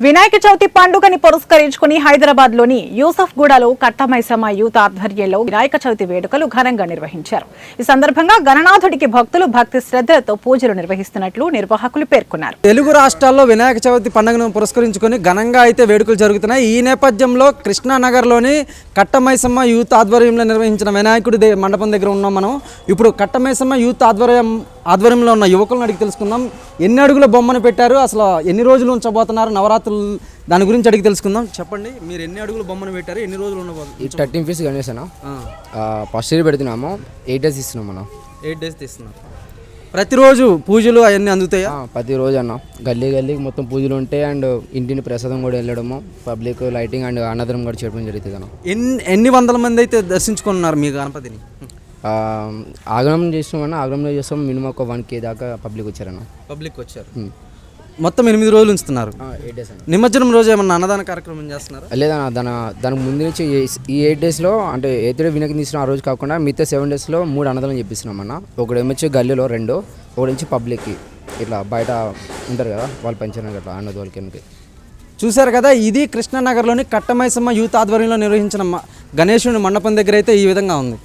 వినాయక చవితి పండుగని పురస్కరించుకుని హైదరాబాద్ లోని యూసఫ్ గూడలో కట్టమైసమ్మ యూత్ ఆధ్వర్యంలో వినాయక చవితి వేడుకలు ఘనంగా నిర్వహించారు. ఈ సందర్భంగా గణనాథుడికి భక్తులు భక్తి శ్రద్ధలతో పూజలు నిర్వహిస్తున్నట్లు నిర్వాహకులు పేర్కొన్నారు. తెలుగు రాష్ట్రాల్లో వినాయక చవితి పండుగను పురస్కరించుకుని ఘనంగా అయితే వేడుకలు జరుగుతున్నాయి. ఈ నేపథ్యంలో కృష్ణానగర్లోని కట్టమైసమ్మ యూత్ ఆధ్వర్యంలో నిర్వహించిన వినాయకుడి మండపం దగ్గర ఉన్నాం మనం. ఇప్పుడు కట్టమైసమ్మ యూత్ ఆధ్వర్యంలో ఉన్న యువకులను అడిగి తెలుసుకుందాం. ఎన్ని అడుగుల బొమ్మను పెట్టారు, అసలు ఎన్ని రోజులు ఉంచబోతున్నారు నవరాత్రులు, దాని గురించి అడిగి తెలుసుకుందాం. చెప్పండి, మీరు ఎన్ని అడుగుల బొమ్మను పెట్టారు, ఎన్ని రోజులు ఉండబోతుంది? 13 ఫీట్స్ గణేశనా ఫస్ట్ ఇయర్ పెడుతున్నాము. 8 డేస్ ఇస్తున్నాం మనం. 8 డేస్ తీస్తున్నారు. ప్రతిరోజు పూజలు అవన్నీ అందుతాయా? ప్రతిరోజు అన్న గల్లీకి మొత్తం పూజలు ఉంటాయి. అండ్ ఇంటిని ప్రసాదం కూడా వెళ్ళడము, పబ్లిక్ లైటింగ్ అండ్ అన్నదానం కూడా చేయడం జరుగుతుంది అన్న. ఎన్ని వందల మంది అయితే దర్శించుకున్నారు మీ గణపతిని? ఆగమనం చేసినామన్నా, ఆగమనం చేస్తాం మినిమం ఒక 1K దాకా పబ్లిక్ వచ్చారన్న. పబ్లిక్ వచ్చారు. మొత్తం 8 రోజులు ఉంచుతున్నారు. 8 డేస్ అన్న. నిమజ్జనం రోజు ఏమన్నా అన్నదాన కార్యక్రమం చేస్తున్నారు? లేదన్న, దానికి ముందు నుంచి ఈ 8 డేస్లో అంటే 8 వినాయక తీసిన ఆ రోజు కాకుండా మిగతా 7 డేస్లో 3 అన్నదానం చెప్పిస్తున్నామన్నా. ఒకటి ఏమొచ్చి గల్లీలో 2, ఒకటి నుంచి పబ్లిక్కి ఇట్లా బయట ఉంటారు కదా వాళ్ళు పంచారు అట్లా అన్నది వాళ్ళకి. చూశారు కదా, ఇది కృష్ణానగర్లోని కట్టమైసమ్మ యూత్ ఆధ్వర్యంలో నిర్వహించిన గణేశుని మండపం దగ్గర అయితే ఈ విధంగా ఉంది.